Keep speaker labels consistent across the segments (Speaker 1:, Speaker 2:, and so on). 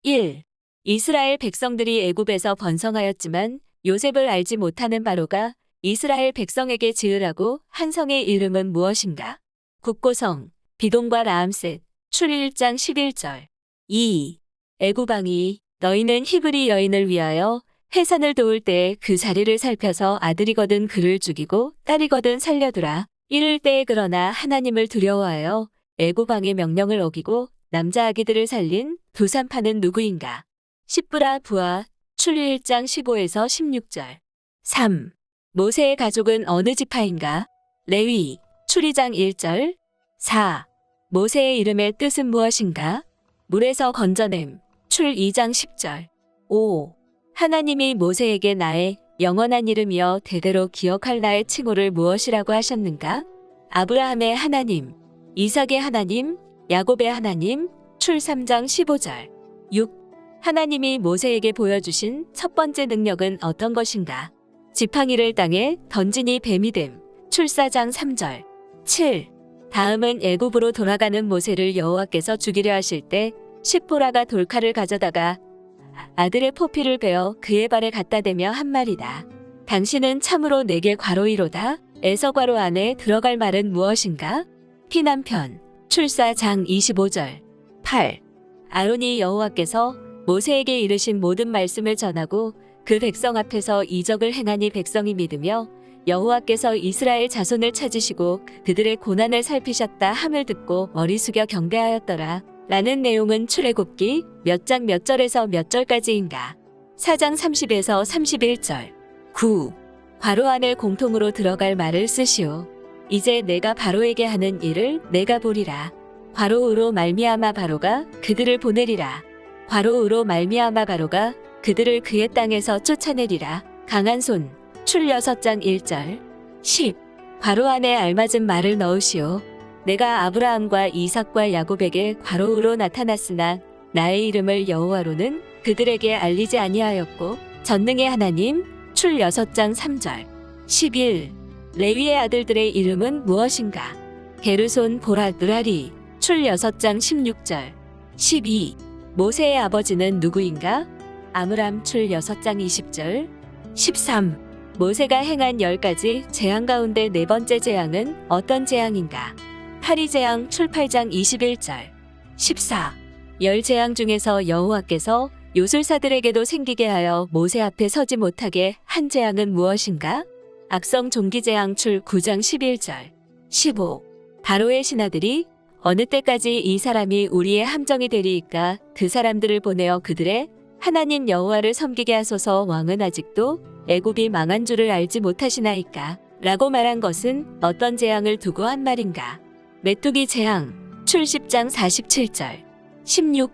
Speaker 1: 1. 이스라엘 백성들이 애굽에서 번성하였지만 요셉을 알지 못하는 바로가 이스라엘 백성에게 지으라고 한 성의 이름은 무엇인가? 국고성, 비동과 라암셋, 출 1장 11절. 2. 애굽 왕이 너희는 히브리 여인을 위하여 해산을 도울 때에 그 자리를 살펴서 아들이거든 그를 죽이고 딸이거든 살려두라. 이를 때에 그러나 하나님을 두려워하여 애굽 왕의 명령을 어기고 남자 아기들을 살린 두산파는 누구인가? 십브라 부하, 출 1장 15에서 16절. 3. 모세의 가족은 어느 지파인가? 레위, 출 2장 1절. 4. 모세의 이름의 뜻은 무엇인가? 물에서 건져냄, 출 2장 10절. 5. 하나님이 모세에게 나의 영원한 이름이여 대대로 기억할 나의 칭호를 무엇이라고 하셨는가? 아브라함의 하나님, 이삭의 하나님, 야곱의 하나님, 출 3장 15절. 6. 하나님이 모세에게 보여주신 첫 번째 능력은 어떤 것인가? 지팡이를 땅에 던지니 뱀이 됨, 출 4장 3절. 7. 다음은 애굽으로 돌아가는 모세를 여호와께서 죽이려 하실 때 십보라가 돌칼을 가져다가 아들의 포피를 베어 그의 발에 갖다 대며 한 말이다. 당신은 참으로 내게 과로이로다. 에서 과로 안에 들어갈 말은 무엇인가? 피난편, 출사장 25절. 8. 아론이 여호와께서 모세에게 이르신 모든 말씀을 전하고 그 백성 앞에서 이적을 행하니 백성이 믿으며 여호와께서 이스라엘 자손을 찾으시고 그들의 고난을 살피셨다 함을 듣고 머리 숙여 경배하였더라. 라는 내용은 출애굽기 몇 장 몇 절에서 몇 절까지인가? 4장 30에서 31절. 9. 바로 안에 공통으로 들어갈 말을 쓰시오. 이제 내가 바로에게 하는 일을 내가 보리라. 바로으로 말미암아 바로가 그들을 보내리라. 바로으로 말미암아 바로가 그들을 그의 땅에서 쫓아내리라. 강한 손, 출 6장 1절. 10. 바로 안에 알맞은 말을 넣으시오. 내가 아브라함과 이삭과 야곱에게 바로으로 나타났으나 나의 이름을 여호와로는 그들에게 알리지 아니하였고 전능의 하나님, 출 6장 3절. 11. 레위의 아들들의 이름은 무엇인가? 게르손, 보라, 느라리, 출 6장 16절. 12. 모세의 아버지는 누구인가? 아므람, 출 6장 20절. 13. 모세가 행한 10가지 재앙 가운데 네 번째 재앙은 어떤 재앙인가? 파리 재앙, 출 8장 21절. 14. 10재앙 중에서 여호와께서 요술사들에게도 생기게 하여 모세 앞에 서지 못하게 한 재앙은 무엇인가? 악성 종기 재앙, 출 9장 11절. 15. 바로의 신하들이 어느 때까지 이 사람이 우리의 함정이 되리이까 그 사람들을 보내어 그들의 하나님 여호와를 섬기게 하소서. 왕은 아직도 애굽이 망한 줄을 알지 못하시나이까? 라고 말한 것은 어떤 재앙을 두고 한 말인가? 메뚜기 재앙, 출 10장 47절. 16.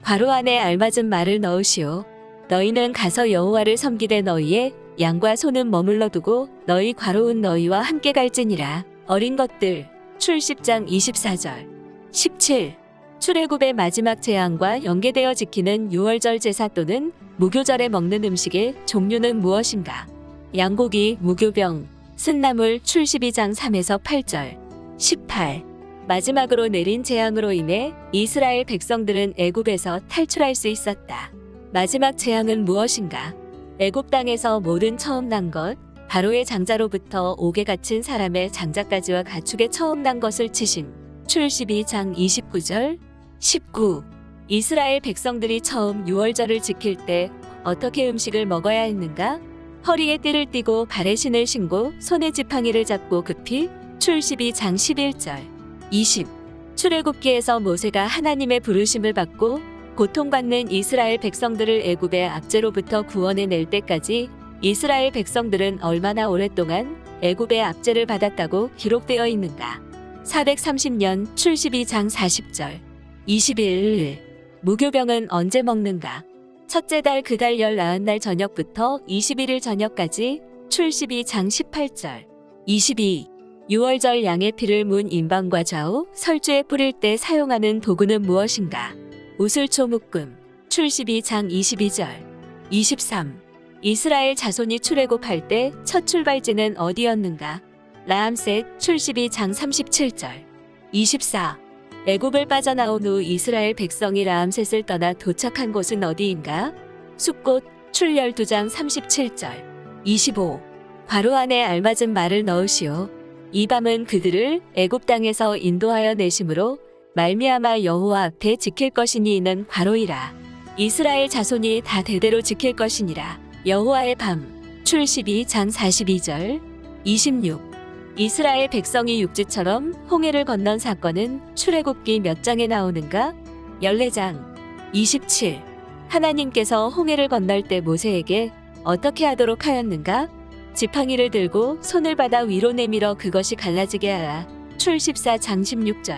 Speaker 1: 바로 안에 알맞은 말을 넣으시오. 너희는 가서 여호와를 섬기되 너희의 양과 소는 머물러 두고 너희 과로운 너희와 함께 갈지니라. 어린 것들, 출 10장 24절. 17. 출애굽의 마지막 재앙과 연계되어 지키는 6월절 제사 또는 무교절에 먹는 음식의 종류는 무엇인가? 양고기, 무교병, 쓴나물, 출 12장 3에서 8절. 18. 마지막으로 내린 재앙으로 인해 이스라엘 백성들은 애굽에서 탈출할 수 있었다. 마지막 재앙은 무엇인가? 애굽 땅에서 모든 처음 난 것, 바로의 장자로부터 옥에 갇힌 사람의 장자까지와 가축의 처음 난 것을 치심. 출 12장 29절. 19. 이스라엘 백성들이 처음 6월절을 지킬 때 어떻게 음식을 먹어야 했는가? 허리에 띠를 띠고 발에 신을 신고 손에 지팡이를 잡고 급히. 출 12장 11절. 20. 출애굽기에서 모세가 하나님의 부르심을 받고 고통받는 이스라엘 백성들을 애굽의 압제로부터 구원해낼 때까지 이스라엘 백성들은 얼마나 오랫동안 애굽의 압제를 받았다고 기록되어 있는가? 430년, 출 12장 40절. 21. 무교병은 언제 먹는가? 첫째 달 그 달 19날 저녁부터 21일 저녁까지. 출 12장 18절. 22. 6월절 양의 피를 문 인방과 좌우 설주에 뿌릴 때 사용하는 도구는 무엇인가? 우슬초 묶음, 출 12장 22절. 23. 이스라엘 자손이 출애굽할 때 첫 출발지는 어디였는가? 라암셋, 출 12장 37절. 24. 애굽을 빠져나온 후 이스라엘 백성이 라암셋을 떠나 도착한 곳은 어디인가? 숫꽃 출 12장 37절 25. 바로 안에 알맞은 말을 넣으시오. 이 밤은 그들을 애굽 땅에서 인도하여 내심으로 말미암아 여호와 앞에 지킬 것이니 이는 바로이라. 이스라엘 자손이 다 대대로 지킬 것이니라. 여호와의 밤 출 12장 42절 26. 이스라엘 백성이 육지처럼 홍해를 건넌 사건은 출애굽기 몇 장에 나오는가? 14장 27. 하나님께서 홍해를 건널 때 모세에게 어떻게 하도록 하였는가? 지팡이를 들고 손을 받아 위로 내밀어 그것이 갈라지게 하라. 출 14장 16절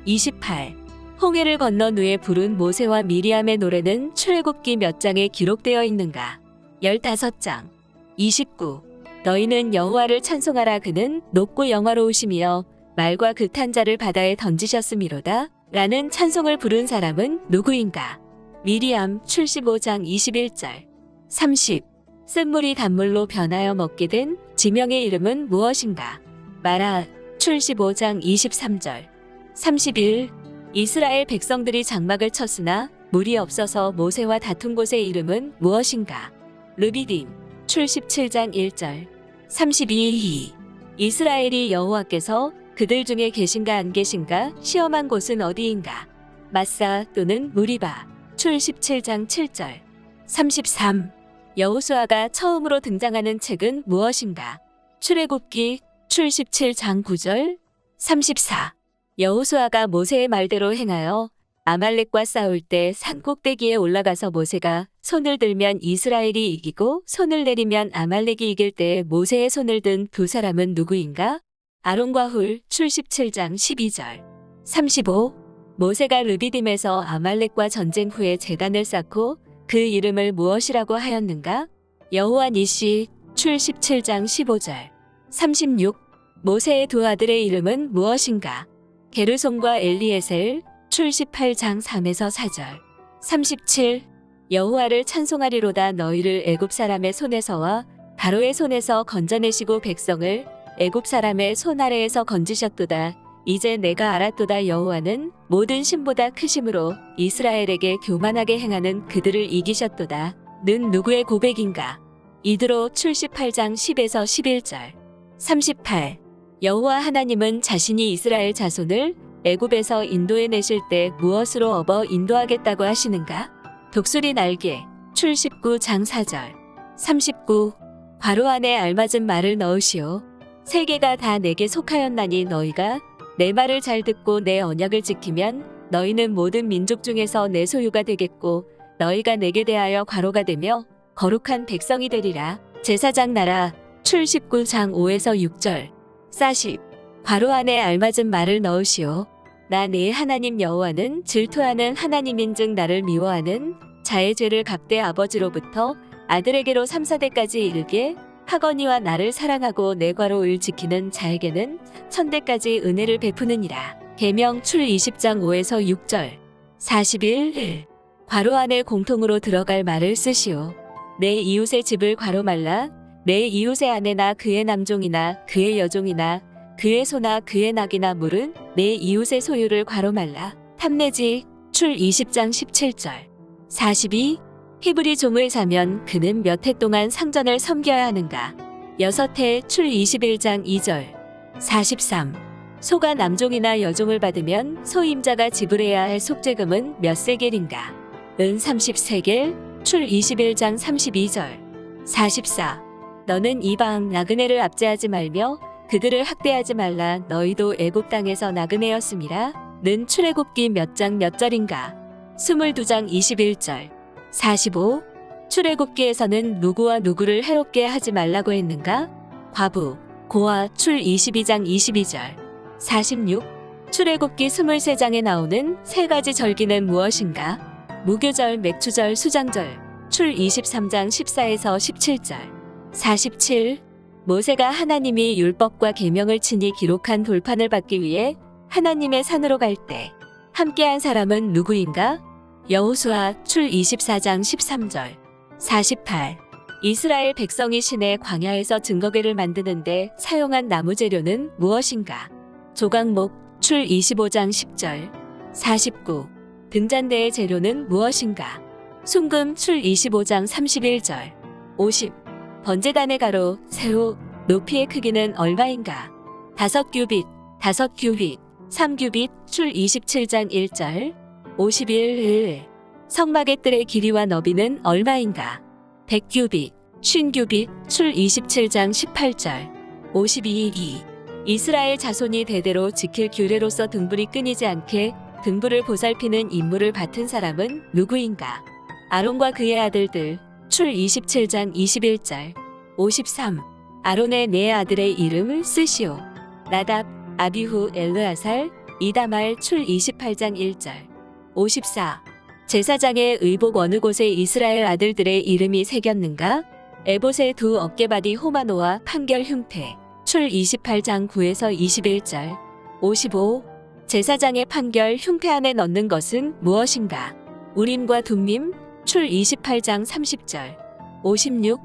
Speaker 1: 28. 홍해를 건넌 후에 부른 모세와 미리암의 노래는 출애굽기 몇 장에 기록되어 있는가? 15장 29. 너희는 여호와를 찬송하라. 그는 높고 영화로우시며 말과 극한 자를 바다에 던지셨음이로다. 라는 찬송을 부른 사람은 누구인가? 미리암 출 15장 21절 30. 쓴물이 단물로 변하여 먹게 된 지명의 이름은 무엇인가? 마라 출 15장 23절 31. 이스라엘 백성들이 장막을 쳤으나 물이 없어서 모세와 다툰 곳의 이름은 무엇인가? 르비딤 출 17장 1절 32. 이스라엘이 여호와께서 그들 중에 계신가 안 계신가 시험한 곳은 어디인가? 마사 또는 무리바 출 17장 7절 33. 여호수아가 처음으로 등장하는 책은 무엇인가? 출애굽기 출 17장 9절 34. 여호수아가 모세의 말대로 행하여 아말렉과 싸울 때 산 꼭대기에 올라가서 모세가 손을 들면 이스라엘이 이기고 손을 내리면 아말렉이 이길 때 모세의 손을 든 두 사람은 누구인가? 아론과 훌 출 17장 12절 35. 모세가 르비딤에서 아말렉과 전쟁 후에 제단을 쌓고 그 이름을 무엇이라고 하였는가? 여호와 니시 출 17장 15절 36. 모세의 두 아들의 이름은 무엇인가? 게르솜과 엘리에셀 출 18장 3에서 4절 37. 여호와를 찬송하리로다. 너희를 애굽 사람의 손에서와 바로의 손에서 건져내시고 백성을 애굽 사람의 손 아래에서 건지셨도다. 이제 내가 알았도다. 여호와는 모든 신보다 크심으로 이스라엘에게 교만하게 행하는 그들을 이기셨도다. 는 누구의 고백인가? 이드로 출 18장 10에서 11절 38. 여호와 하나님은 자신이 이스라엘 자손을 애굽에서 인도해 내실 때 무엇으로 업어 인도하겠다고 하시는가? 독수리 날개 출 19장 4절 39. 바로 안에 알맞은 말을 넣으시오. 세계가 다 내게 속하였나니 너희가 내 말을 잘 듣고 내 언약을 지키면 너희는 모든 민족 중에서 내 소유가 되겠고 너희가 내게 대하여 과로가 되며 거룩한 백성이 되리라. 제사장 나라 출 19장 5에서 6절 40. 바로 안에 알맞은 말을 넣으시오. 나 네 하나님 여호와는 질투하는 하나님인즉 나를 미워하는 자의 죄를 갚되 아버지로부터 아들에게로 3, 4대까지 이르게 하거니와 나를 사랑하고 내 과로를 지키는 자에게는 1000대까지 은혜를 베푸느니라. 계명 출 20장 5에서 6절 41. 괄호 안에 공통으로 들어갈 말을 쓰시오. 내 이웃의 집을 괄호 말라. 내 이웃의 아내나 그의 남종이나 그의 여종이나 그의 소나 그의 낙이나 물은 내 이웃의 소유를 괄호 말라. 탐내지 출 20장 17절 42. 히브리 종을 사면 그는 몇 해 동안 상전을 섬겨야 하는가? 6해 출 21장 2절 43. 소가 남종이나 여종을 받으면 소임자가 지불해야 할 속죄금은 몇 세겔인가? 은 30세겔 출 21장 32절 44. 너는 이방 나그네를 압제하지 말며 그들을 학대하지 말라. 너희도 애굽 땅에서 나그네였음이라. 는 출애굽기 몇 장 몇 절인가? 22장 21절 45. 출애굽기에서는 누구와 누구를 해롭게 하지 말라고 했는가? 과부 고아 출 22장 22절 46. 출애굽기 23장에 나오는 세 가지 절기는 무엇인가? 무교절, 맥추절, 수장절 출 23장 14에서 17절 47. 모세가 하나님이 율법과 계명을 친히 기록한 돌판을 받기 위해 하나님의 산으로 갈 때 함께한 사람은 누구인가? 여호수아 출 24장 13절 48. 이스라엘 백성이 시내 광야에서 증거궤를 만드는데 사용한 나무 재료는 무엇인가? 조각목 출 25장 10절 49. 등잔대의 재료는 무엇인가? 순금 출 25장 31절. 50. 번제단의 가로, 세우, 높이의 크기는 얼마인가? 5규빗, 5규빗, 3규빗, 출 27장 1절. 51. 성막의 뜰의 길이와 너비는 얼마인가? 100규빗, 50규빗, 출 27장 18절. 52. 이스라엘 자손이 대대로 지킬 규례로서 등불이 끊이지 않게 등불을 보살피는 임무를 맡은 사람은 누구인가? 아론과 그의 아들들, 출 27장 21절. 53. 아론의 네 아들의 이름을 쓰시오. 나답, 아비후, 엘르아살, 이다말, 출 28장 1절. 54. 제사장의 의복 어느 곳에 이스라엘 아들들의 이름이 새겼는가? 에봇의 두 어깨바디 호마노와 판결 흉패, 출 28장 9에서 21절. 55. 제사장의 판결 흉패 안에 넣는 것은 무엇인가? 우림과 둠밈, 출 28장 30절. 56.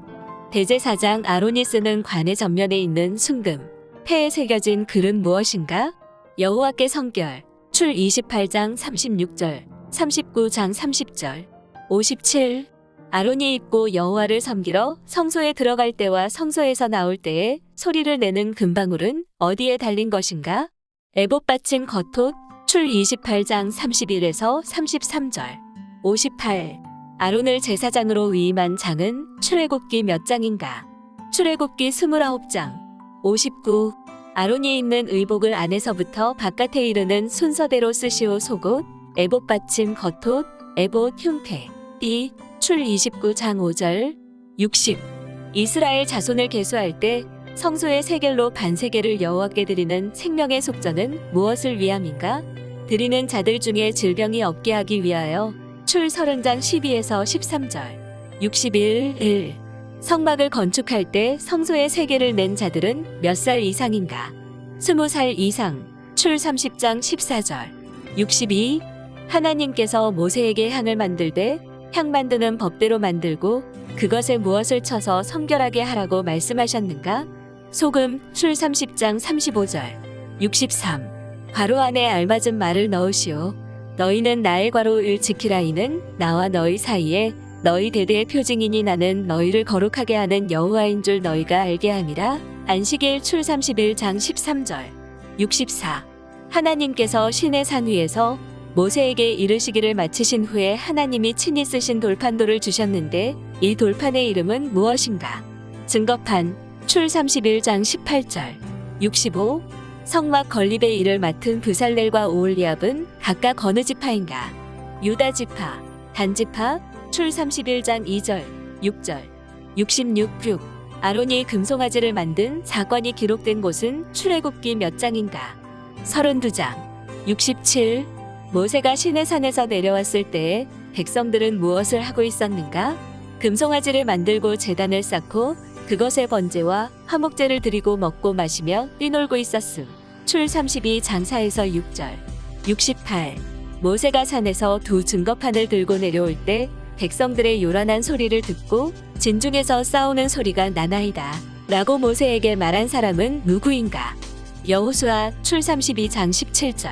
Speaker 1: 대제사장 아론이 쓰는 관의 전면에 있는 순금, 폐에 새겨진 글은 무엇인가? 여호와께 성결, 출 28장 36절, 39장 30절. 57. 아론이 입고 여호와를 섬기러 성소에 들어갈 때와 성소에서 나올 때에 소리를 내는 금방울은 어디에 달린 것인가? 에봇 받침 겉옷, 출 28장 31에서 33절. 58. 아론을 제사장으로 위임한 장은 출애굽기 몇 장인가? 출애굽기 29장. 59. 아론이 입는 의복을 안에서부터 바깥에 이르는 순서대로 쓰시오. 속옷, 에봇 받침 겉옷, 에봇 흉패, 띠, 출 29장 5절. 60. 이스라엘 자손을 계수할 때 성소의 세겔로 반세겔을 여호와께 드리는 생명의 속전은 무엇을 위함인가? 드리는 자들 중에 질병이 없게 하기 위하여. 출 30장 12에서 13절. 61. 1. 성막을 건축할 때 성소의 세겔을 낸 자들은 몇 살 이상인가? 20살 이상. 출 30장 14절. 62. 하나님께서 모세에게 향을 만들되 향 만드는 법대로 만들고 그것에 무엇을 쳐서 성결하게 하라고 말씀하셨는가? 소금, 출 30장 35절. 63. 괄호 안에 알맞은 말을 넣으시오. 너희는 나의 괄호를 지키라. 이는 나와 너희 사이에 너희 대대의 표징이니 나는 너희를 거룩하게 하는 여호와인 줄 너희가 알게 함이라. 안식일, 출 31장 13절. 64. 하나님께서 시내 산 위에서 모세에게 이르시기를 마치신 후에 하나님이 친히 쓰신 돌판도를 주셨는데 이 돌판의 이름은 무엇인가? 증거판, 출 31장 18절. 65. 성막 건립의 일을 맡은 브살렐과 오홀리압은 각각 어느 지파인가? 유다 지파, 단 지파, 출 31장 2절, 6절. 66. 6. 아론이 금송아지를 만든 사건이 기록된 곳은 출애굽기 몇 장인가? 32장. 67. 모세가 시내산에서 내려왔을 때에 백성들은 무엇을 하고 있었는가? 금송아지를 만들고 제단을 쌓고 그것에 번제와 화목제를 드리고 먹고 마시며 뛰놀고 있었음. 출 32장 4에서 6절. 68. 모세가 산에서 두 증거판을 들고 내려올 때 백성들의 요란한 소리를 듣고 진중에서 싸우는 소리가 나나이다 라고 모세에게 말한 사람은 누구인가? 여호수아, 출 32장 17절.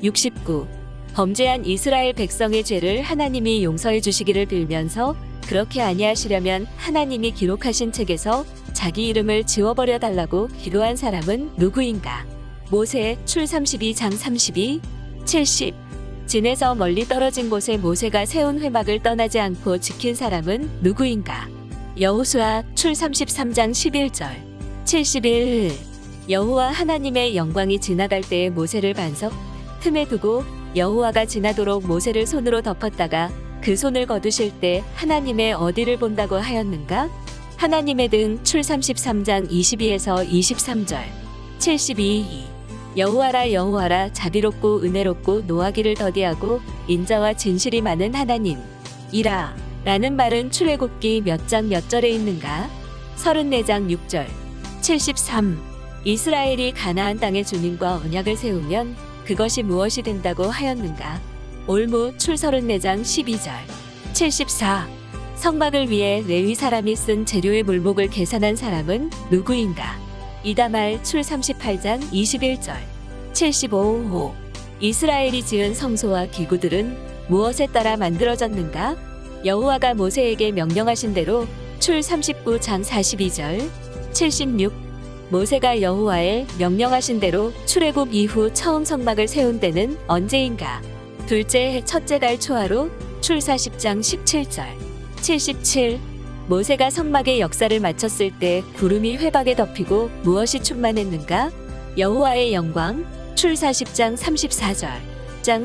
Speaker 1: 69. 범죄한 이스라엘 백성의 죄를 하나님이 용서해 주시기를 빌면서 그렇게 아니하시려면 하나님이 기록하신 책에서 자기 이름을 지워버려 달라고 기도한 사람은 누구인가? 모세, 출 32장 32. 70. 진에서 멀리 떨어진 곳에 모세가 세운 회막을 떠나지 않고 지킨 사람은 누구인가? 여호수아, 출 33장 11절. 71. 여호와 하나님의 영광이 지나갈 때에 모세를 반석 틈에 두고 여호와가 지나도록 모세를 손으로 덮었다가 그 손을 거두실 때 하나님의 어디를 본다고 하였는가? 하나님의 등, 출 33장 22에서 23절. 72. 여호와라 여호와라 자비롭고 은혜롭고 노하기를 더디하고 인자와 진실이 많은 하나님 이라 라는 말은 출애굽기 몇 장 몇 절에 있는가? 34장 6절. 73. 이스라엘이 가나안 땅의 주님과 언약을 세우면 그것이 무엇이 된다고 하였는가? 올무, 출 34장 12절. 74. 성막을 위해 레위 사람이 쓴 재료의 물목을 계산한 사람은 누구인가? 이다말, 출 38장 21절. 75. 이스라엘이 지은 성소와 기구들은 무엇에 따라 만들어졌는가? 여호와가 모세에게 명령하신 대로 출 39장 42절 76 모세가 여호와의 명령하신 대로 출애굽 이후 처음 성막을 세운 때는 언제인가? 둘째 해 첫째 달 초하루 출 40장 17절 77 모세가 성막의 역사를 마쳤을 때 구름이 회박에 덮이고 무엇이 충만했는가? 여호와의 영광 출 40장 34절 장